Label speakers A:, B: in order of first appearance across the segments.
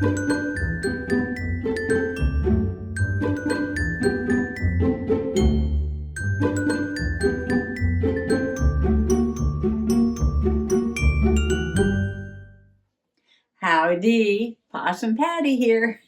A: Howdy, Possum Patty here.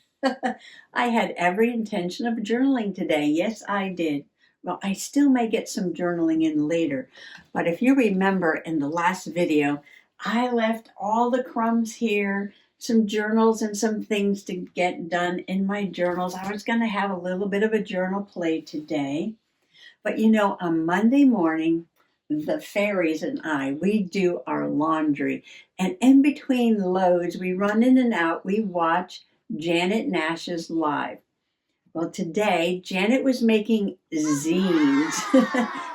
A: I had every intention of journaling today. Yes, I did. Well, I still may get some journaling in later, but if you remember in the last video, I left all the crumbs here, some journals and some things to get done in my journals. I was going to have a little bit of a journal play today, but you know, on Monday morning, the fairies and we do our laundry. And in between loads, we run in and out, we watch Janet Nash's live. Well, today, Janet was making zines.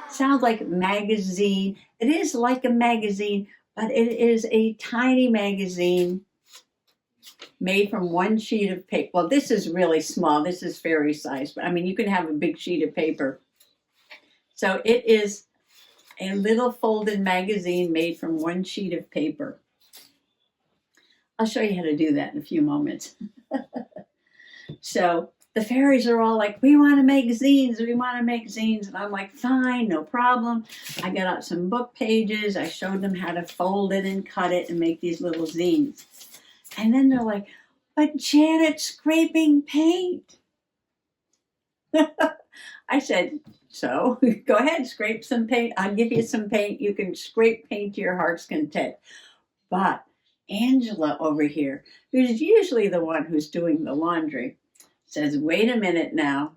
A: Sounds like magazine. It is like a magazine, but it is a tiny magazine made from one sheet of paper. Well, this is really small. This is fairy size. But I mean, you can have a big sheet of paper. So it is a little folded magazine made from one sheet of paper. I'll show you how to do that in a few moments. So the fairies are all like, we want to make zines, we want to make zines. And I'm like, fine, no problem. I got out some book pages. I showed them how to fold it and cut it and make these little zines. And then they're like, but Janet's scraping paint. I said, so go ahead, scrape some paint. I'll give you some paint. You can scrape paint to your heart's content. But Angela over here, who's usually the one who's doing the laundry, says, wait a minute now.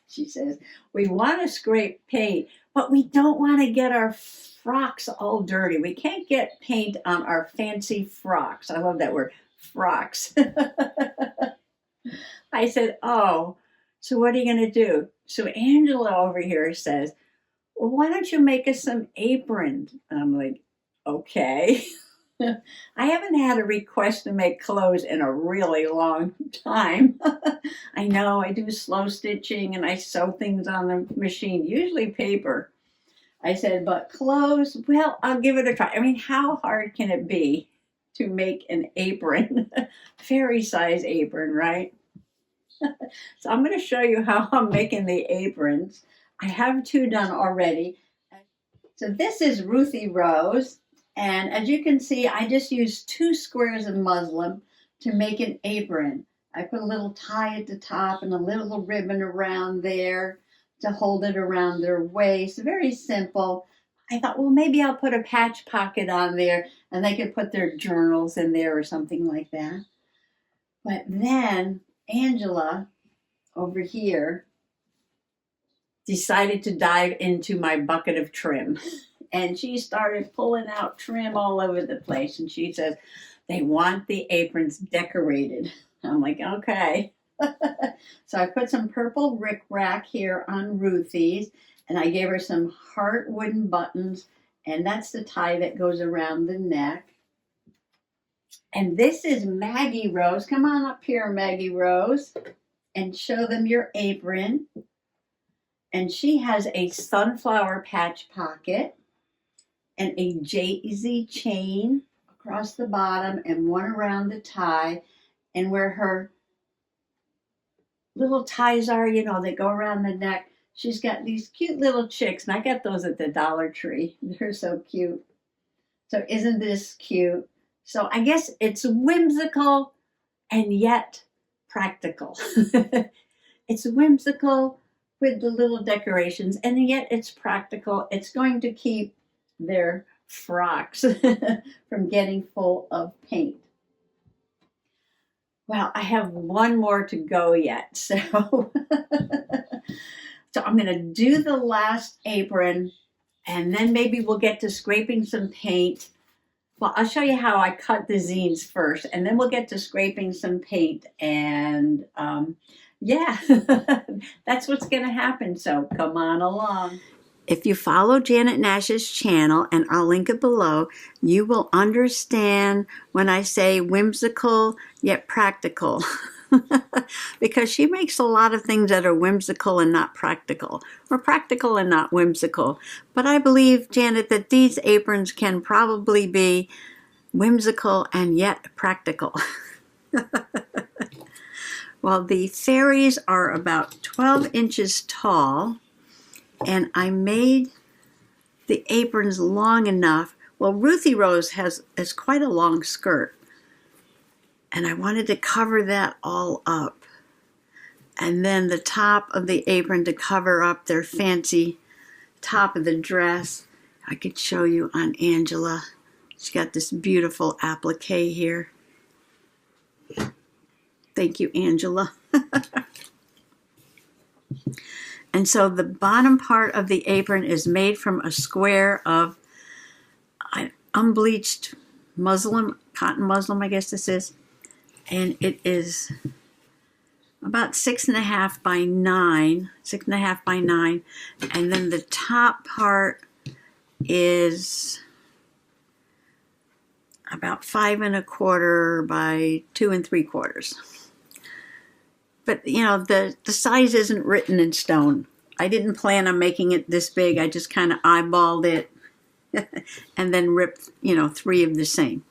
A: She says, we want to scrape paint, but we don't want to get our frocks all dirty. We can't get paint on our fancy frocks. I love that word, frocks. I said, oh, so what are you going to do? So Angela over here says, well, why don't you make us some aprons? And I'm like, okay. I haven't had a request to make clothes in a really long time. I know I do slow stitching and I sew things on the machine, usually paper. I said, but clothes, well, I'll give it a try. I mean, how hard can it be to make an apron? Fairy size apron, right? So I'm going to show you how I'm making the aprons. I have two done already. So this is Ruthie Rose. And as you can see, I just used 2 squares of muslin to make an apron. I put a little tie at the top and a little ribbon around there to hold it around their waist. Very simple. I thought, well, maybe I'll put a patch pocket on there and they could put their journals in there or something like that. But then Angela over here decided to dive into my bucket of trim. And she started pulling out trim all over the place. And she says, they want the aprons decorated. I'm like, okay. So I put some purple rickrack here on Ruthie's. And I gave her some heart wooden buttons. And that's the tie that goes around the neck. And this is Maggie Rose. Come on up here, Maggie Rose. And show them your apron. And she has a sunflower patch pocket. And a daisy chain across the bottom and one around the tie. And where her little ties are, you know, they go around the neck. She's got these cute little chicks. And I got those at the Dollar Tree. They're so cute. So isn't this cute? So I guess it's whimsical and yet practical. It's whimsical with the little decorations. And yet it's practical. It's going to keep their frocks from getting full of paint. Well, I have one more to go yet. So I'm going to do the last apron and then maybe we'll get to scraping some paint. Well, I'll show you how I cut the zines first and then we'll get to scraping some paint and yeah, that's what's going to happen. So come on along. If you follow Janet Nash's channel, and I'll link it below, you will understand when I say whimsical yet practical. Because she makes a lot of things that are whimsical and not practical, or practical and not whimsical. But I believe, Janet, that these aprons can probably be whimsical and yet practical. Well, the fairies are about 12 inches tall, and I made the aprons long enough. Well, Ruthie Rose has quite a long skirt, and I wanted to cover that all up. And then the top of the apron to cover up their fancy top of the dress. I could show you on Angela. She's got this beautiful applique here. Thank you, Angela. And so the bottom part of the apron is made from a square of unbleached muslin, cotton muslin, I guess this is. And it is about 6.5 by 9, 6.5 by 9. And then the top part is about 5 1/4 by 2 3/4. But, you know, the size isn't written in stone. I didn't plan on making it this big. I just kind of eyeballed it and then ripped, 3 of the same.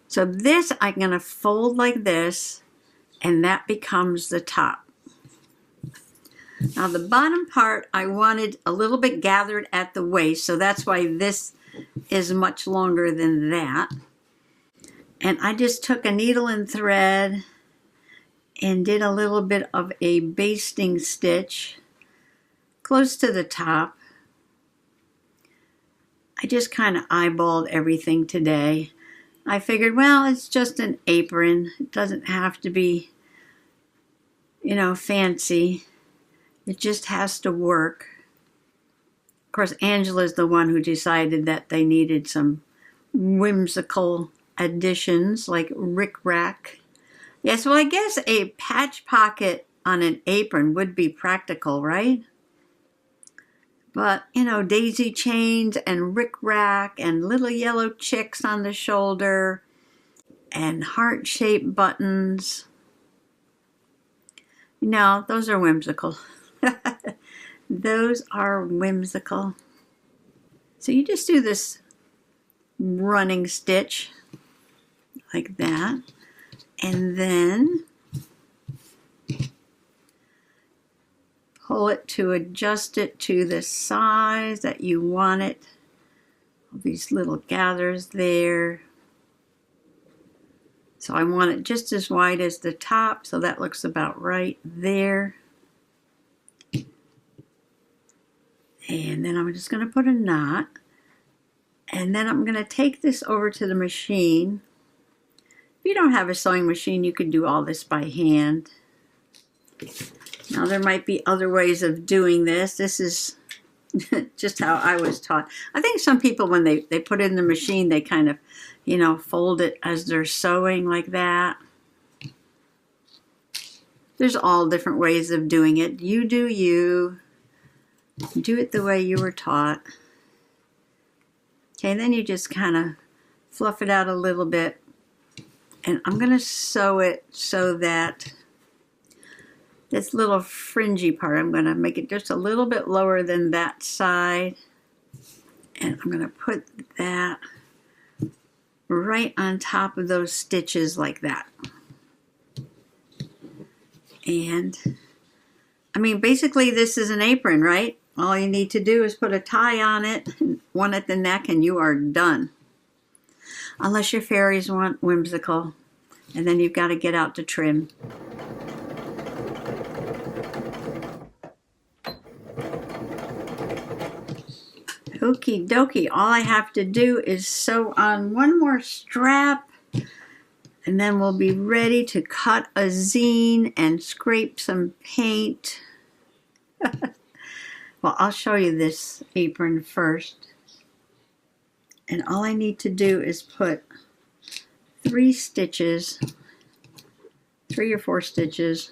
A: So this I'm going to fold like this, and that becomes the top. Now the bottom part I wanted a little bit gathered at the waist, so that's why this is much longer than that. And I just took a needle and thread and did a little bit of a basting stitch close to the top. I just kind of eyeballed everything today. I figured, well, it's just an apron. It doesn't have to be, fancy. It just has to work. Of course, Angela's the one who decided that they needed some whimsical additions like rickrack. Yes, well, I guess a patch pocket on an apron would be practical, right? But, daisy chains and rickrack and little yellow chicks on the shoulder and heart-shaped buttons. No, those are whimsical. Those are whimsical. So you just do this running stitch like that. And then pull it to adjust it to the size that you want it. All these little gathers there. So I want it just as wide as the top, so that looks about right there. And then I'm just going to put a knot. And then I'm going to take this over to the machine. If you don't have a sewing machine, you could do all this by hand. Now there might be other ways of doing this. This is just how I was taught. I think some people, when they put it in the machine, they kind of, fold it as they're sewing like that. There's all different ways of doing it. You do you. Do it the way you were taught. Okay, then you just kind of fluff it out a little bit. And I'm going to sew it so that this little fringy part, I'm going to make it just a little bit lower than that side. And I'm going to put that right on top of those stitches like that. And, basically this is an apron, right? All you need to do is put a tie on it, one at the neck, and you are done. Unless your fairies want whimsical, and then you've got to get out to trim. Okie dokie, all I have to do is sew on one more strap, and then we'll be ready to cut a zine and scrape some paint. Well, I'll show you this apron first. And all I need to do is put 3 stitches, 3 or 4 stitches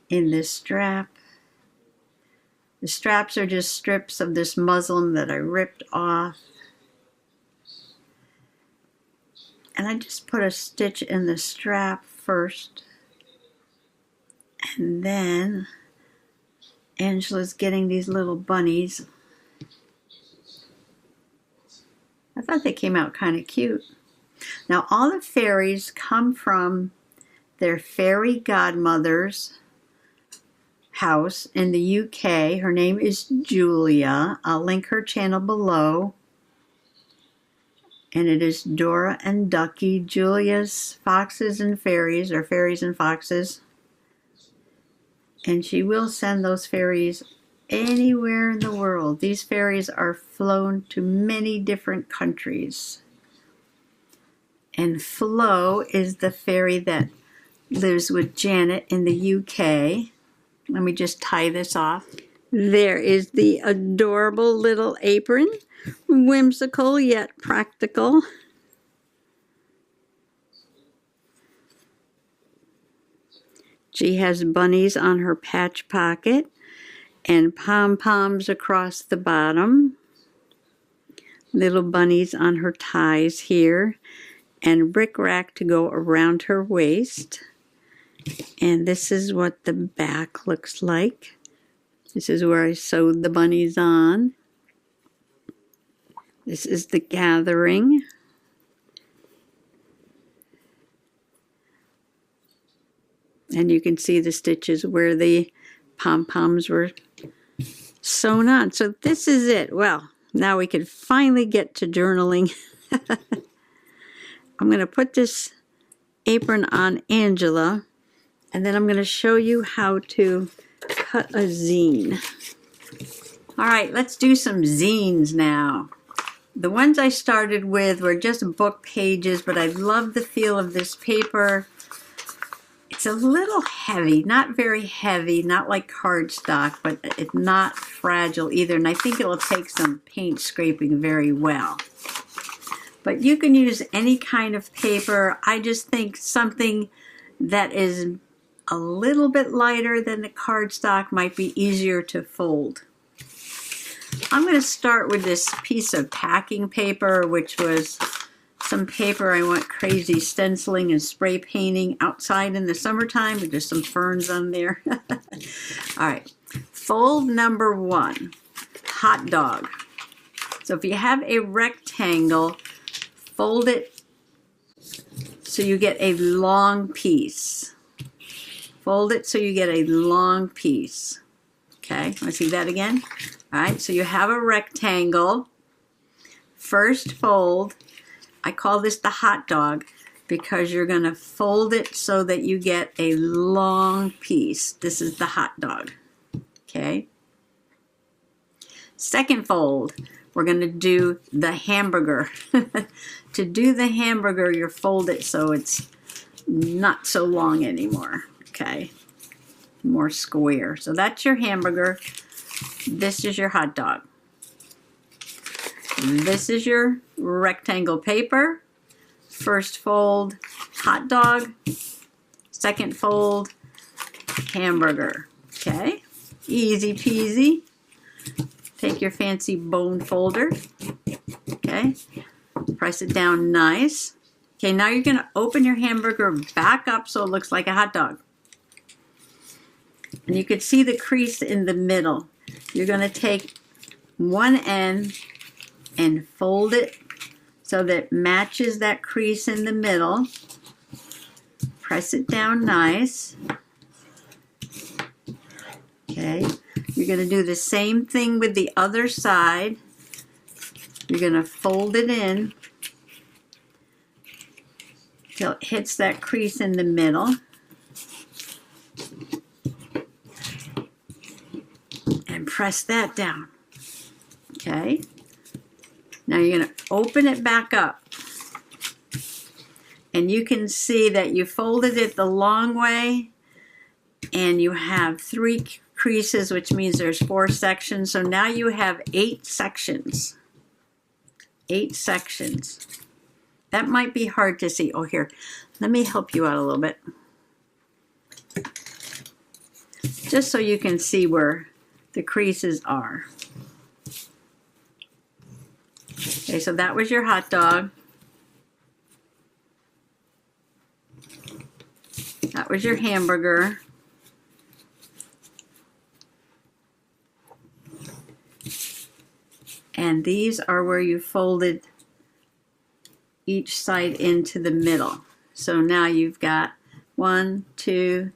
A: in this strap. The straps are just strips of this muslin that I ripped off. And I just put a stitch in the strap first. And then Angela's getting these little bunnies. I thought they came out kind of cute. Now all the fairies come from their fairy godmother's house in the UK. Her name is Julia. I'll link her channel below. And it is Dora and Ducky, Julia's Foxes and Fairies, or Fairies and Foxes. And she will send those fairies anywhere in the world. These fairies are flown to many different countries. And Flo is the fairy that lives with Janet in the UK. Let me just tie this off. There is the adorable little apron. Whimsical yet practical. She has bunnies on her patch pocket and pom-poms across the bottom. Little bunnies on her ties here and bric-a-brac to go around her waist. And this is what the back looks like. This is where I sewed the bunnies on. This is the gathering. And you can see the stitches where the pom-poms were sewn on. So this is it. Well, now we can finally get to journaling. I'm going to put this apron on Angela, and then I'm going to show you how to cut a zine. All right, let's do some zines now. The ones I started with were just book pages, but I love the feel of this paper. It's a little heavy, not very heavy, not like cardstock, but it's not fragile either, and I think it'll take some paint scraping very well. But you can use any kind of paper. I just think something that is a little bit lighter than the cardstock might be easier to fold. I'm going to start with this piece of packing paper, which was some paper I went crazy stenciling and spray painting outside in the summertime. With just some ferns on there. All right, fold number 1, hot dog. So if you have a rectangle, fold it so you get a long piece. Fold it so you get a long piece. Okay, want to see that again? All right, so you have a rectangle. First fold. I call this the hot dog because you're going to fold it so that you get a long piece. This is the hot dog. Okay. Second fold, we're going to do the hamburger. To do the hamburger, you fold it so it's not so long anymore. Okay. More square. So that's your hamburger. This is your hot dog. This is your rectangle paper. First fold, hot dog. Second fold, hamburger. Okay, easy peasy. Take your fancy bone folder. Okay, press it down nice. Okay, now you're going to open your hamburger back up so it looks like a hot dog. And you can see the crease in the middle. You're going to take one end and fold it so that it matches that crease in the middle. Press it down nice. Okay, you're going to do the same thing with the other side. You're going to fold it in till it hits that crease in the middle. And press that down. Okay. Now you're going to open it back up. And you can see that you folded it the long way and you have 3 creases, which means there's 4 sections. So now you have 8 sections. 8 sections. That might be hard to see. Oh, here, let me help you out a little bit. Just so you can see where the creases are. Okay, so that was your hot dog. That was your hamburger. And these are where you folded each side into the middle. So now you've got 1, 2,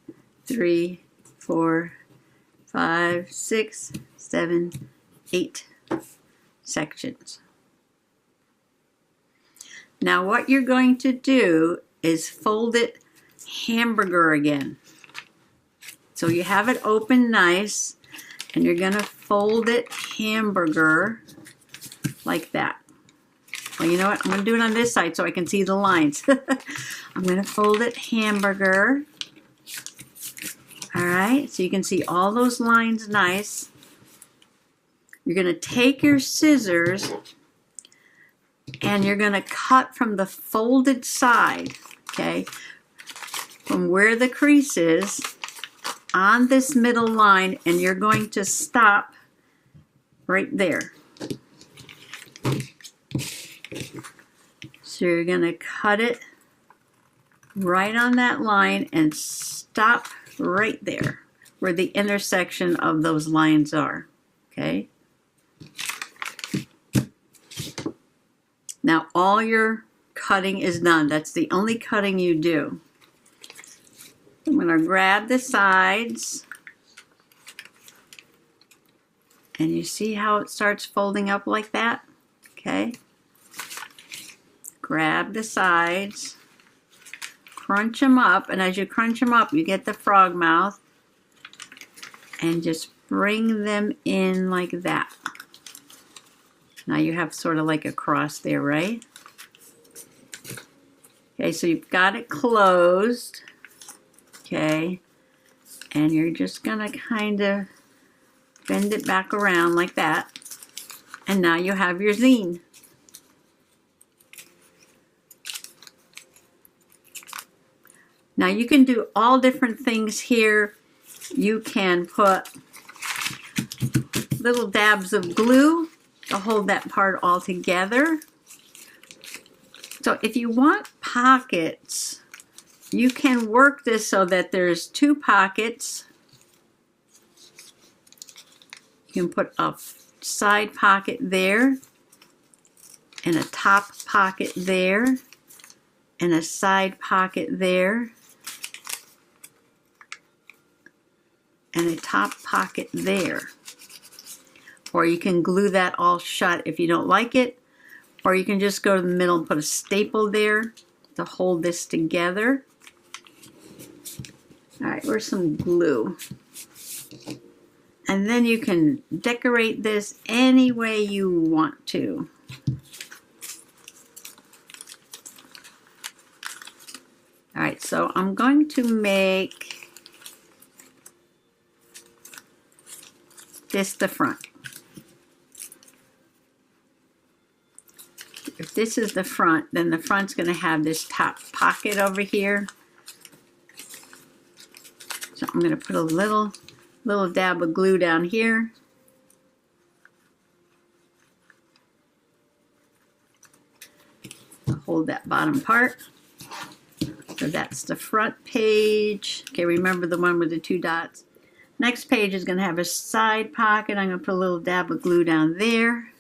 A: 3, 4, 5, 6, 7, 8 sections. Now what you're going to do is fold it hamburger again. So you have it open nice, and you're going to fold it hamburger like that. Well, you know what? I'm going to do it on this side so I can see the lines. I'm going to fold it hamburger. All right, so you can see all those lines nice. You're going to take your scissors and you're going to cut from the folded side, okay, from where the crease is on this middle line, and you're going to stop right there. So you're going to cut it right on that line and stop right there where the intersection of those lines are, okay? Now all your cutting is done. That's the only cutting you do. I'm going to grab the sides, and you see how it starts folding up like that? Okay. Grab the sides, crunch them up, and as you crunch them up, you get the frog mouth, and just bring them in like that. Now you have sort of like a cross there, right? Okay, so you've got it closed. Okay, and you're just gonna kind of bend it back around like that, and now you have your zine. Now you can do all different things here. You can put little dabs of glue to hold that part all together. So if you want pockets, you can work this so that there's 2 pockets. You can put a side pocket there, and a top pocket there, and a side pocket there, and a top pocket there. Or you can glue that all shut if you don't like it, or you can just go to the middle and put a staple there to hold this together. All right, where's some glue? And then you can decorate this any way you want to. All right, so I'm going to make this the front. If this is the front, then the front's going to have this top pocket over here. So I'm going to put a little dab of glue down here. I'll hold that bottom part. So that's the front page. Okay, remember the one with the 2 dots. Next page is going to have a side pocket. I'm going to put a little dab of glue down there.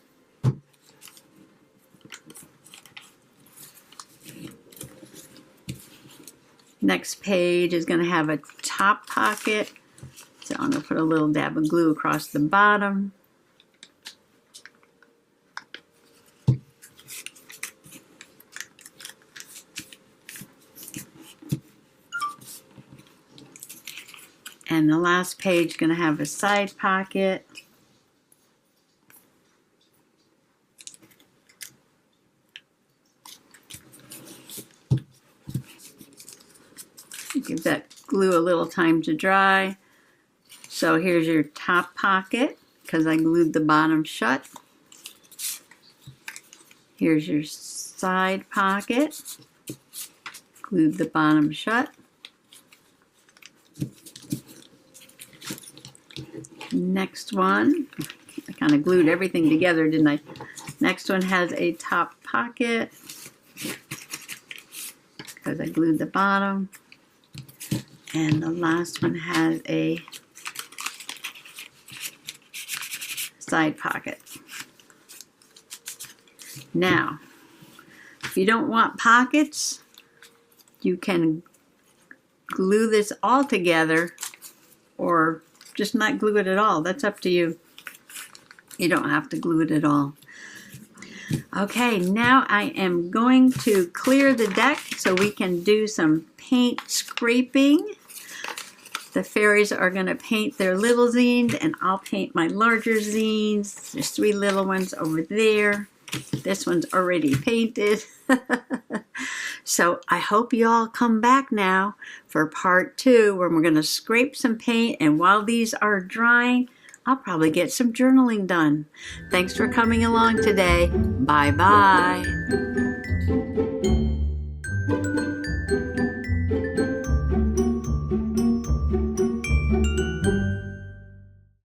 A: Next page is going to have a top pocket. So I'm going to put a little dab of glue across the bottom. And the last page is going to have a side pocket. Give that glue a little time to dry. So here's your top pocket, because I glued the bottom shut. Here's your side pocket. Glued the bottom shut. Next one, I kind of glued everything together, didn't I? Next one has a top pocket, because I glued the bottom. And the last one has a side pocket. Now, If you don't want pockets, you can glue this all together or just not glue it at all. That's up to you. You don't have to glue it at all. Okay, now I am going to clear the deck so we can do some paint scraping. The fairies are going to paint their little zines and I'll paint my larger zines. There's 3 little ones over there. This one's already painted. So I hope you all come back now for part 2 where we're going to scrape some paint, and while these are drying, I'll probably get some journaling done. Thanks for coming along today. Bye-bye.